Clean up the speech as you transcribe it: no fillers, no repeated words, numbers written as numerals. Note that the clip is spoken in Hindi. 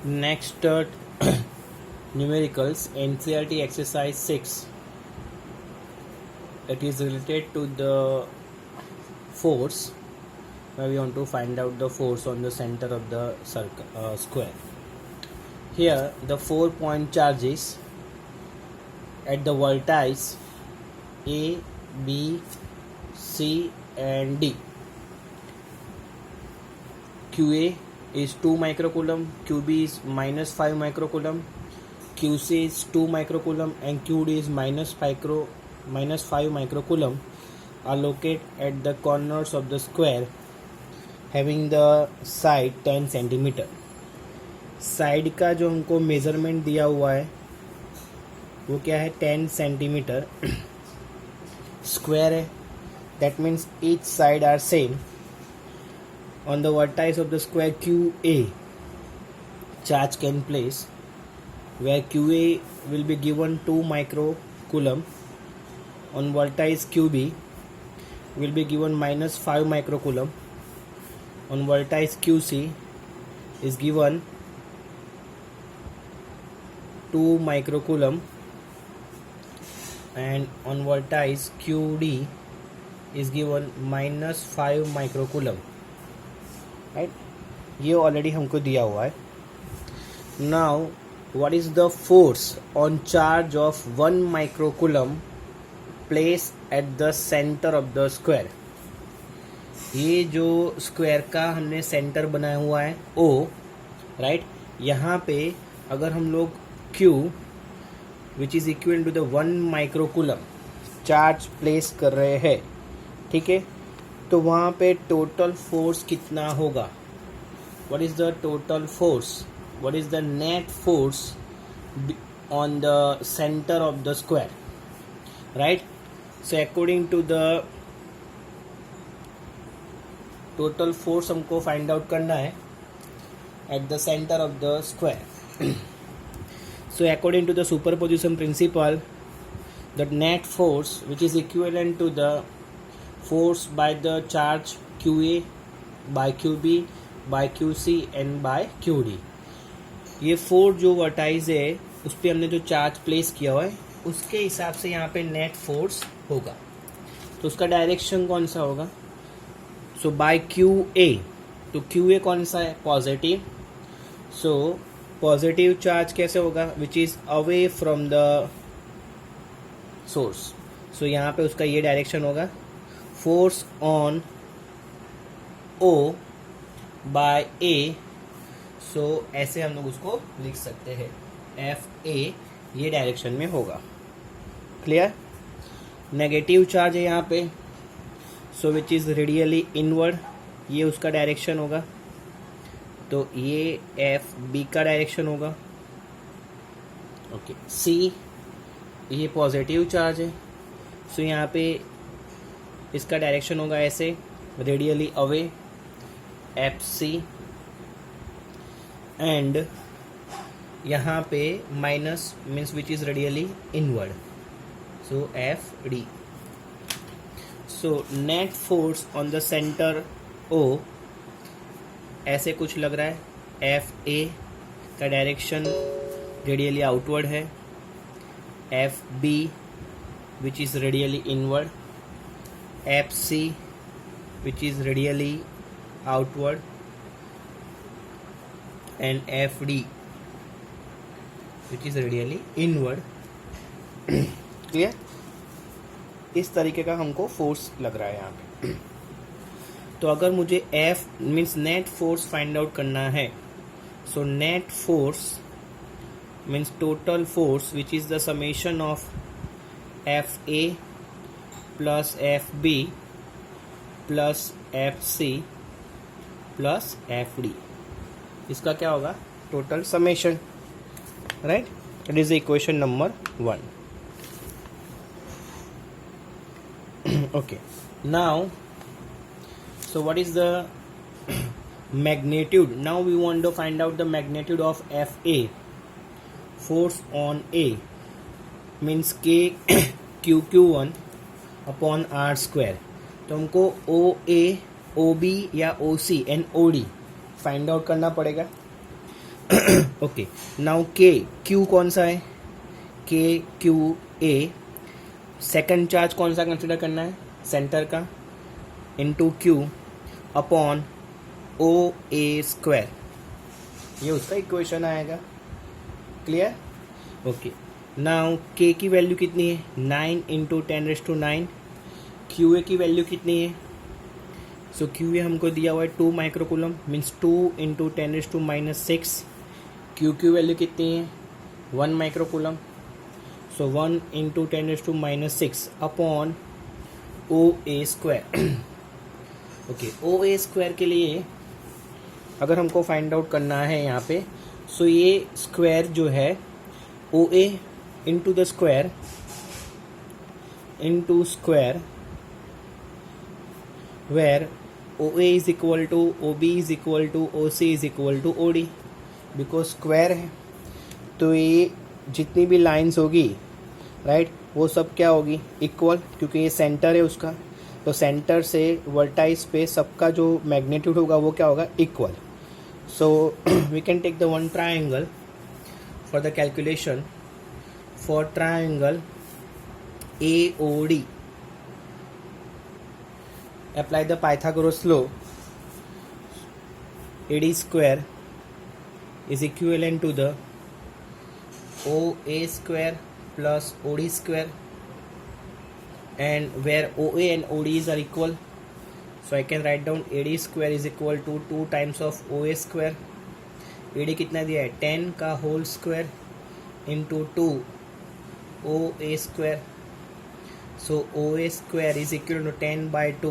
Next, numericals, NCERT exercise 6. It is related to the force, where we want to find out the force on the center of the square. Here the 4-point charges at the vertices A, B, C and D. QA is 2 microcoulomb, QB is minus 5 microcoulomb, QC is 2 microcoulomb and QD is minus 5 microcoulomb are located at the corners of the square having the side 10 centimeter. Side का जो हमको मेज़रमेंट दिया हुआ है वो क्या है 10 सेंटीमीटर. स्क्वायर है, that means each side are same. On the vertex of the square QA, charge can place, where QA will be given 2 microcoulomb. On vertex QB will be given minus 5 microcoulomb. On vertex QC is given 2 microcoulomb, and on vertex QD is given minus 5 microcoulomb. Right, ये ऑलरेडी हमको दिया हुआ है. Now what is the force on charge of 1 microcoulomb place at the centre of the square. ये जो स्क्वायर का हमने सेंटर बनाया हुआ है O, राइट, यहाँ पे अगर हम लोग Q which is equal to the 1 microcoulomb charge place कर रहे हैं, ठीक है, तो वहाँ पे टोटल फोर्स कितना होगा? What is the total force? What is the net force on the centre of the square? Right, so according to the total force हमको फाइंड आउट करना है at the centre of the square. So according to the superposition principle, the net force which is equivalent to the force by the charge QA by QB by QC and by QD. ये 4 जो वर्टाइज है उस पर हमने जो चार्ज प्लेस किया हुआ है उसके हिसाब से यहाँ पे नेट फोर्स होगा. तो उसका डायरेक्शन कौन सा होगा? सो बाय QA, तो QA कौन सा है? पॉजिटिव. सो पॉजिटिव चार्ज कैसे होगा? Which is away from the source. So यहाँ पे उसका ये डायरेक्शन होगा. Force on O by A, so ऐसे हम लोग उसको लिख सकते हैं FA, ये डायरेक्शन में होगा. क्लियर? नेगेटिव चार्ज है यहाँ पे, सो विच इज रेडियली इनवर्ड, ये उसका डायरेक्शन होगा. तो ये FB का डायरेक्शन होगा. ओके, C ये पॉजिटिव चार्ज है, सो यहाँ पे इसका डायरेक्शन होगा ऐसे रेडियली अवे FC, एंड यहाँ पे minus means which is radially inward, so FD. So net force on the centre O ऐसे कुछ लग रहा है. FA का डायरेक्शन रेडियली आउटवर्ड है. FB which is radially inward. FC which is radially outward, and FD which is radially inward. Clear? इस तरीके का हमको फोर्स लग रहा है यहाँ पे. तो अगर मुझे F means net force find out करना है, so net force means total force which is the summation of FA plus FB plus FC plus FD, इसका क्या होगा? Total summation. Right, it is the equation number 1. Okay, now so what is the magnitude? Now we want to find out the magnitude of FA, force on A, means K QQ1 upon R square. तो हमको OA, OB या OC and OD find out करना पड़ेगा. ओके, नाउ के क्यू कौन सा है, के क्यू ए. सेकंड चार्ज कौन सा कंसिडर करना है, सेंटर का, इनटू क्यू अपॉन ओ ए स्क्वायर. ये उसका इक्वेशन आएगा. क्लियर. ओके, नाउ के की वैल्यू कितनी है, 9 इंटू 10⁻⁹. क्यू ए की वैल्यू कितनी है, सो क्यू ए हमको दिया हुआ है 2 माइक्रोकूलम, मीन्स 2 इंटू 10⁻⁻⁶. क्यू की वैल्यू कितनी है, 1 माइक्रोकूलम, सो 1 इंटू 10⁻⁻⁶ अपॉन ओ ए स्क्वायर. ओके, ओ ए स्क्वायर के लिए अगर हमको फाइंड आउट करना है यहाँ पे, सो ये स्क्वायर जो है O A into the square into square where O A is equal to O B is equal to O C is equal to O D. Because square है तो ये जितनी भी लाइंस होगी राइट वो सब क्या होगी, इक्वल, क्योंकि ये सेंटर है उसका. तो सेंटर से वर्टाइस पे सबका जो मैग्नीट्यूड होगा वो क्या होगा, equal. So we can take the one triangle for the calculation. For triangle AOD, apply the Pythagoras law. AD square is equivalent to the OA square plus OD square, and where OA and ODs are equal, so I can write down AD square is equal to 2 times of OA square. AD कितना दिया है, 10 का whole square into 2 OA square. So OA square is equal to 10/2